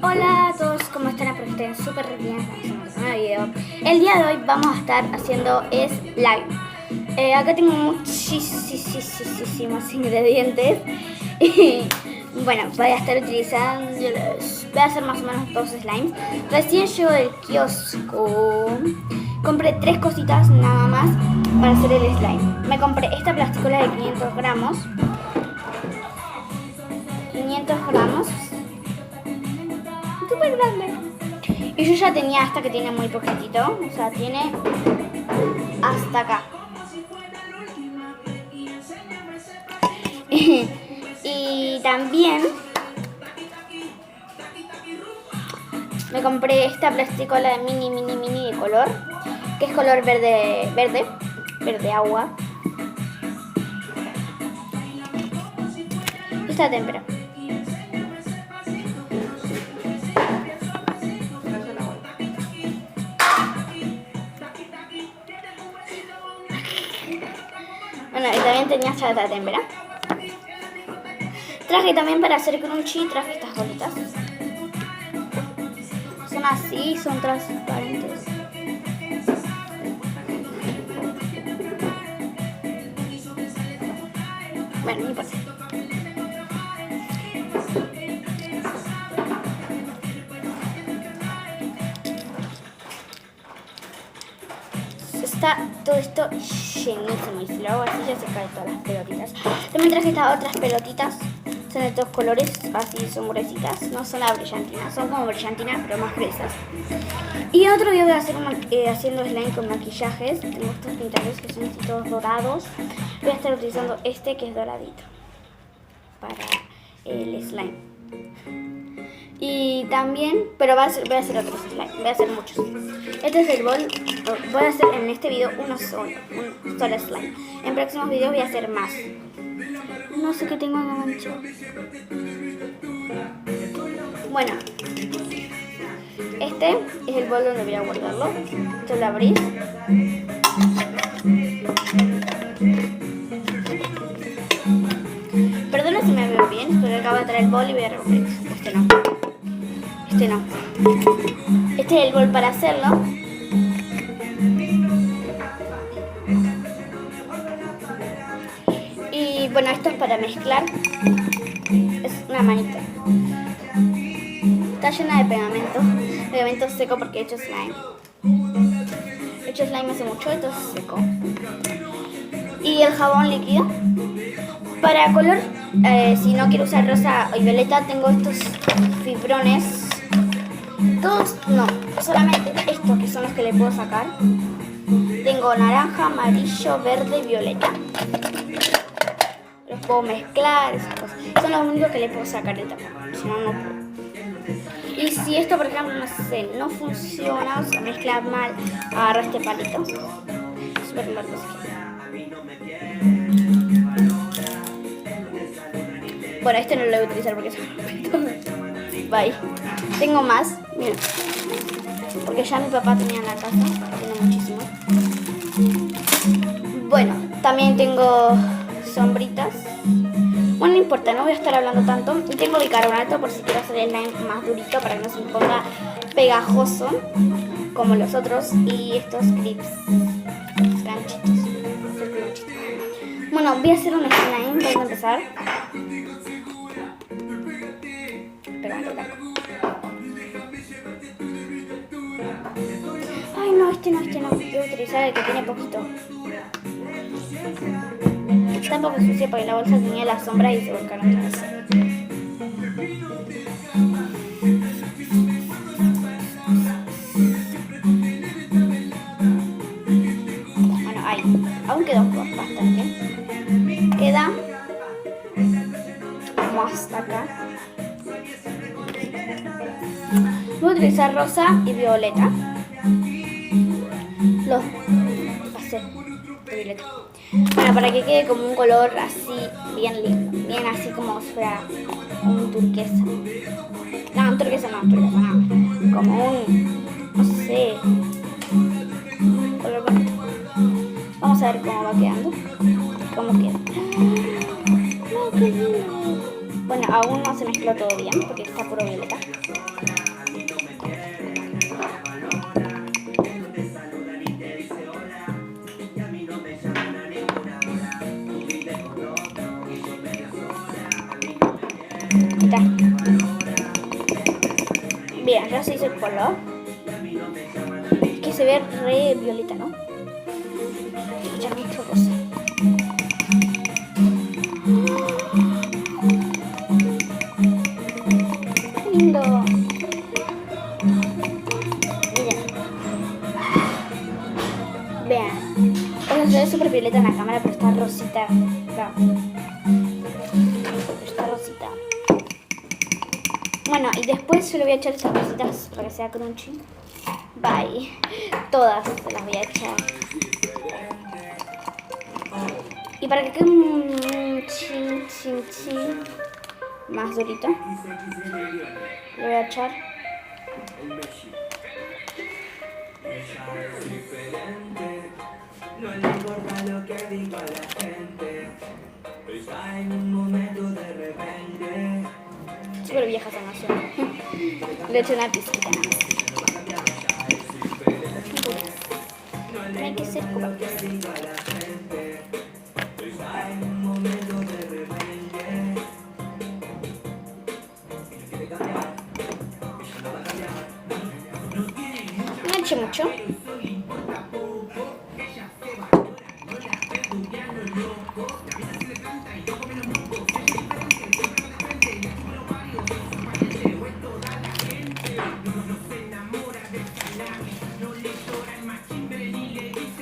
Hola a todos, ¿cómo están? Espero que estén súper bien. Estamos en un nuevo video. El día de hoy vamos a estar haciendo slime. Acá tengo muchísimos ingredientes. Y bueno, voy a estar utilizándolos. Voy a hacer más o menos 2 slimes. Recién llego del kiosco. Compré 3 cositas nada más para hacer el slime. Me compré esta plasticola de 500 gramos. 500 gramos. Súper grande. Y yo ya tenía esta que tiene muy poquitito. O sea, tiene hasta acá. Y también me compré esta plasticola de mini de color, que es color verde agua. Esta témpera. Bueno, y también tenía esta témpera. Traje también para hacer crunchy, traje estas bolitas. Son así, son transparentes. Bueno, no importa. Está todo esto llenísimo y si lo hago así ya se caen todas las pelotitas. También traje estas otras pelotitas. Son de estos colores, así son gruesitas. No son la brillantina, son como brillantinas pero más gruesas. Y otro día voy a hacer haciendo slime con maquillajes. Tengo estos pintales que son así todos dorados. Voy a estar utilizando este que es doradito para el slime. Y también, pero voy a hacer otros slime, voy a hacer muchos. Este es el bol. Voy a hacer en este video un solo slime. En próximos videos voy a hacer más. No sé qué tengo en la mancha. Bueno, este es el bol donde voy a guardarlo. Esto lo abrís. Perdona si me veo bien, porque acabo de traer el bol y voy a revolver. Este no. Este es el bol para hacerlo. Y bueno, esto es para mezclar. Es una manita. Está llena de pegamento seco porque he hecho slime. He hecho slime hace mucho, esto es seco. Y el jabón líquido. Para color, si no quiero usar rosa y violeta, tengo estos fibrones. Todos, no, solamente estos que son los que le puedo sacar. Tengo naranja, amarillo, verde y violeta. Los puedo mezclar, esas cosas. Son los únicos que le puedo sacar de tapa, si no, no puedo. Y si esto, por ejemplo, no funciona, o sea, mezcla mal, agarro este palito. Súper largo. Bueno, este no lo voy a utilizar porque es bye. Tengo más, miren. Porque ya mi papá tenía en la casa, tiene muchísimo. Bueno, también tengo sombritas. Bueno, no importa, no voy a estar hablando tanto. Y tengo bicarbonato por si quiero hacer el slime más durito para que no se me ponga pegajoso como los otros. Y estos clips ganchitos. Bueno, voy a hacer un slime, voy a empezar. Ay, no, este no. Voy a utilizar el que tiene poquito. Está un poco sucio porque la bolsa tenía la sombra y se volcaron todas. Bueno, ahí. Aún quedó bastante. Queda como hasta acá. Voy a utilizar rosa y violeta. Los pasé de violeta. Bueno, para que quede como un color así bien lindo. Bien así como si fuera un turquesa. No, un turquesa no. Como un, no sé, color bonito. Vamos a ver cómo va quedando. Cómo queda. No, qué lindo. Bueno, aún no se mezcló todo bien porque está puro violeta. Vean, ya se hizo el color. Es que se ve re violeta, ¿no? Ya mucho rosa. Qué lindo. Miren. Vean. O sea, se ve súper violeta en la cámara, pero está rosita. Claro. Está rosita. Bueno, y después yo le voy a echar esas cositas para que sea crunchy. Bye. Todas se las voy a echar. Y para que quede un chin más durito, le voy a echar no le importa lo que diga la gente. Está en un momento de repente. Súper vieja esa canción. Le echo una pizquita nada más. No hay que ser como que diga la gente. Está en un momento de repente. No eche mucho.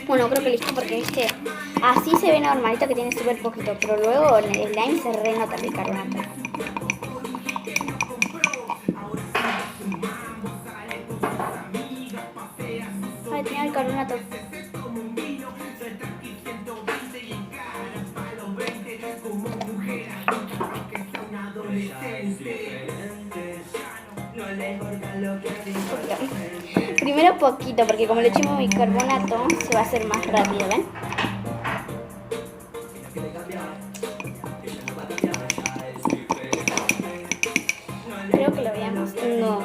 Bueno, creo que listo porque así se ve normalito que tiene súper poquito, pero luego el slime se renota el bicarbonato. Ay, tenía el bicarbonato. Primero poquito, porque como le echemos bicarbonato se va a hacer más rápido, ¿ven? Creo que lo veamos. No.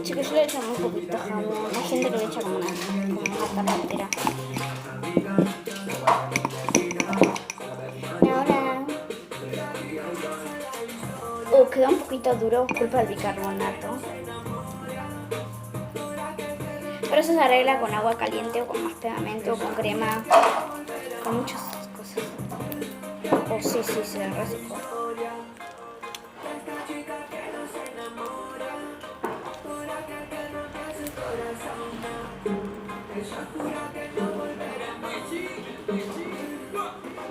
Chicos, yo le he echado un poquito de jamón. Hay gente que le echa como una tapa entera. Y ahora... queda un poquito duro por culpa del bicarbonato. Pero eso se arregla con agua caliente o con más pegamento o con crema. Con muchas cosas. Oh, sí, se resecó.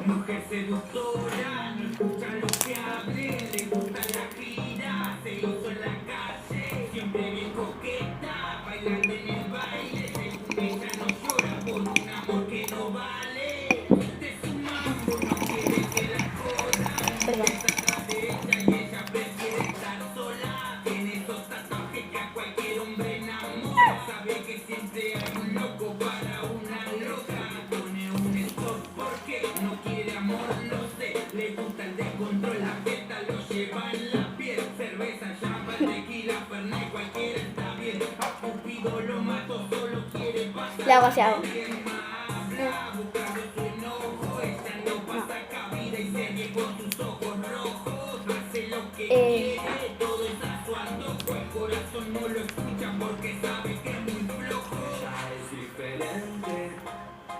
Mujer seductora, no escucha lo que hable, le gusta la gira, se hizo en la calle, siempre bien coqueta, bailando en el baile, según ella no llora por un amor que no vale, de su mambo no quiere que la joda, está atrás de ella y ella prefiere estar sola, tiene esos tatuajes que a cualquier hombre enamora, sabe que siempre hay un loco para una loca, pone un stop porque no quiere amor, lo sé, le gusta el descontrol, la fiesta lo lleva en la piel, cerveza, champán, tequila, fernet, cualquiera está bien, a Cupido lo mato, solo quiere pasar. Le hago así, hago. Buscando su enojo, ella no pasa cabida y se ve con sus ojos rojos, hace lo que quiere, todo está a su antojo, el corazón no lo escucha porque sabe que es muy flojo. Ya es diferente,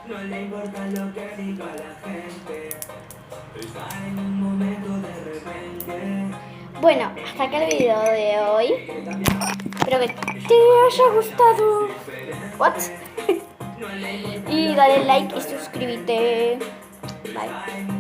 no le importa lo que diga la gente. Está en un momento de repente. Bueno, hasta acá el video de hoy. Espero que te haya gustado. What? Y dale like y suscríbete. Bye.